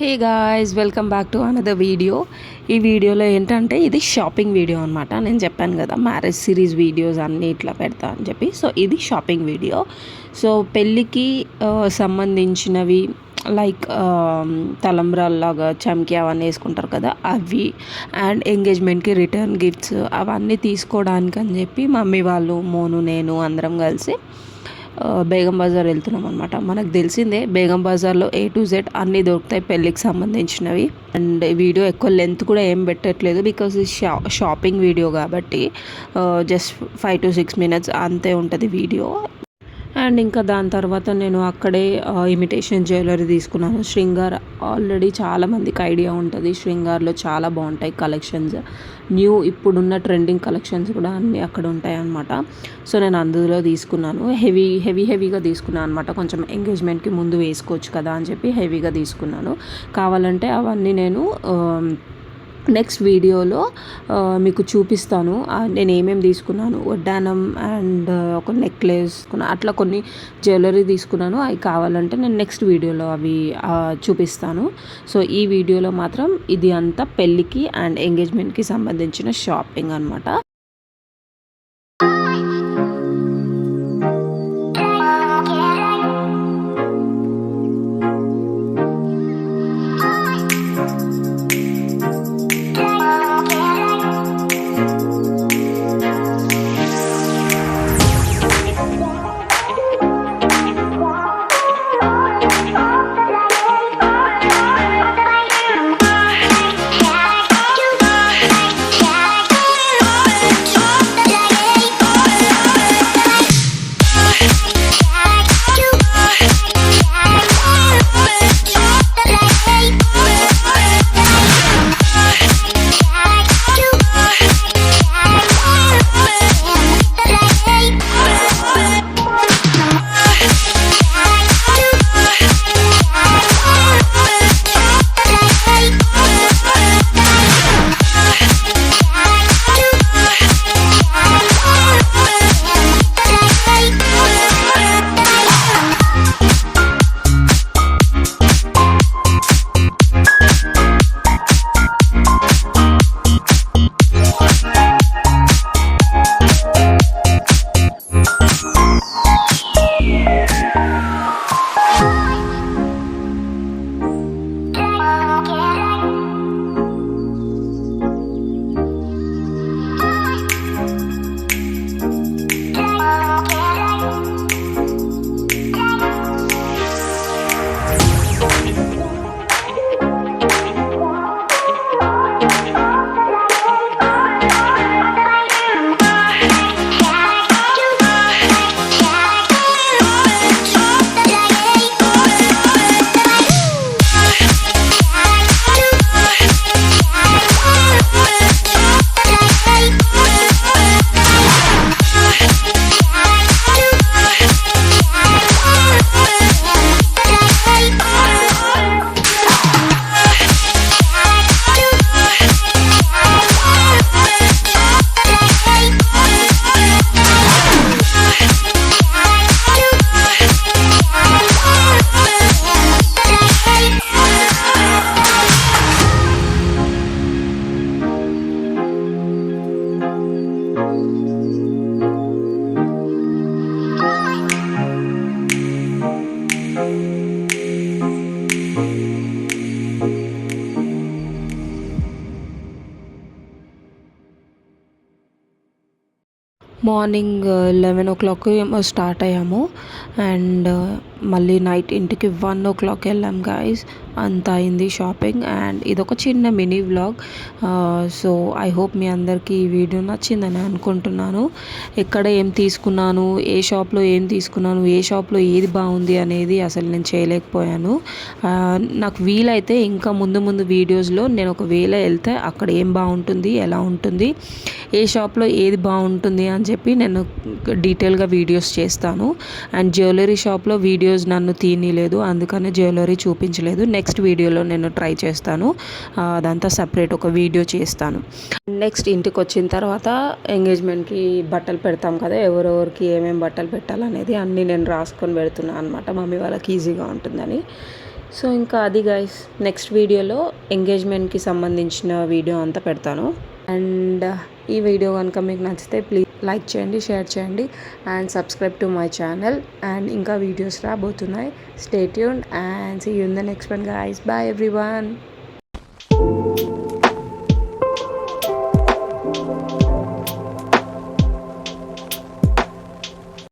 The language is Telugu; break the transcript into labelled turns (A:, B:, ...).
A: Hey guys, welcome back to another video. ఈ వీడియోలో ఏంటంటే ఇది షాపింగ్ వీడియో అనమాట. నేను చెప్పాను కదా మ్యారేజ్ సిరీస్ వీడియోస్ అన్నీ ఇట్లా పెడతా అని చెప్పి. సో ఇది షాపింగ్ వీడియో. సో పెళ్ళికి సంబంధించినవి లైక్ తలంబ్రాల్లాగా చమ్కీ అవన్నీ వేసుకుంటారు కదా అవి, అండ్ ఎంగేజ్మెంట్కి రిటర్న్ గిఫ్ట్స్ అవన్నీ తీసుకోవడానికి అని చెప్పి మమ్మీ వాళ్ళు, మోను, నేను అందరం కలిసి బేగం బజార్ వెళ్తున్నాం అనమాట. మనకు తెలిసిందే బేగం బజార్లో A to Z అన్నీ దొరుకుతాయి పెళ్ళికి సంబంధించినవి. అండ్ వీడియో ఎక్కువ లెంత్ కూడా ఏం పెట్టట్లేదు బికాజ్ ఇది షాపింగ్ వీడియో కాబట్టి జస్ట్ 5 to 6 minutes అంతే ఉంటుంది వీడియో. అండ్ ఇంకా దాని తర్వాత నేను అక్కడే ఇమిటేషన్ జ్యువెలరీ తీసుకున్నాను. శృంగార్ ఆల్రెడీ చాలామందికి ఐడియా ఉంటుంది, శృంగార్లో చాలా బాగుంటాయి కలెక్షన్స్. ఇప్పుడున్న ట్రెండింగ్ కలెక్షన్స్ కూడా అన్నీ అక్కడ ఉంటాయి అన్నమాట. సో నేను అందులో తీసుకున్నాను. హెవీగా తీసుకున్నాను అనమాట. కొంచెం ఎంగేజ్మెంట్కి ముందు వేసుకోవచ్చు కదా అని చెప్పి హెవీగా తీసుకున్నాను. కావాలంటే అవన్నీ నేను నెక్స్ట్ వీడియోలో మీకు చూపిస్తాను. నేను ఏమేమి తీసుకున్నాను, వడ్డానం అండ్ ఒక నెక్లెస్ అట్లా కొన్ని జ్యువెలరీ తీసుకున్నాను. అవి కావాలంటే నేను నెక్స్ట్ వీడియోలో అవి చూపిస్తాను. సో ఈ వీడియోలో మాత్రం ఇది అంతా పెళ్ళికి అండ్ ఎంగేజ్మెంట్కి సంబంధించిన షాపింగ్ అనమాట. మార్నింగ్ 11 o'clock ఏమో స్టార్ట్ అయ్యాము అండ్ మళ్ళీ నైట్ ఇంటికి 1 o'clock వెళ్ళాం గాయస్. అంత అయింది షాపింగ్. అండ్ ఇదొక చిన్న mini vlog. So I hope మీ అందరికీ ఈ వీడియో నచ్చిందని అనుకుంటున్నాను. ఎక్కడ ఏం తీసుకున్నాను, ఏ షాప్లో ఏం తీసుకున్నాను, ఏ షాప్లో ఏది బాగుంది అనేది అసలు నేను చేయలేకపోయాను. నాకు వీలైతే ఇంకా ముందు వీడియోస్లో నేను ఒకవేళ వెళ్తే అక్కడ ఏం బాగుంటుంది, ఎలా ఉంటుంది, ఏ షాప్లో ఏది బాగుంటుంది అని చెప్పి నేను డీటెయిల్గా వీడియోస్ చేస్తాను. అండ్ జ్యువెలరీ షాప్లో వీడియోస్ నన్ను తీయలేదు, అందుకనే జ్యువెలరీ చూపించలేదు. నెక్స్ట్ వీడియోలో నేను ట్రై చేస్తాను, అదంతా సపరేట్ ఒక వీడియో చేస్తాను. నెక్స్ట్ ఇంటికి వచ్చిన తర్వాత ఎంగేజ్మెంట్కి బట్టలు పెడతాం కదా, ఎవరెవరికి ఏమేమి బట్టలు పెట్టాలనేది అన్నీ నేను రాసుకొని పెడుతున్నాను అనమాట, మమ్మీ వాళ్ళకి ఈజీగా ఉంటుందని. సో ఇంకా అది గైస్, నెక్స్ట్ వీడియోలో ఎంగేజ్మెంట్కి సంబంధించిన వీడియో అంతా పెడతాను. అండ్ ఈ వీడియో కనుక మీకు నచ్చితే ప్లీజ్ లైక్ చేయండి, షేర్ చేయండి and subscribe to my channel. And ఇంకా వీడియోస్ రాబోతున్నాయి. Stay tuned and see you in the next one guys. Bye everyone.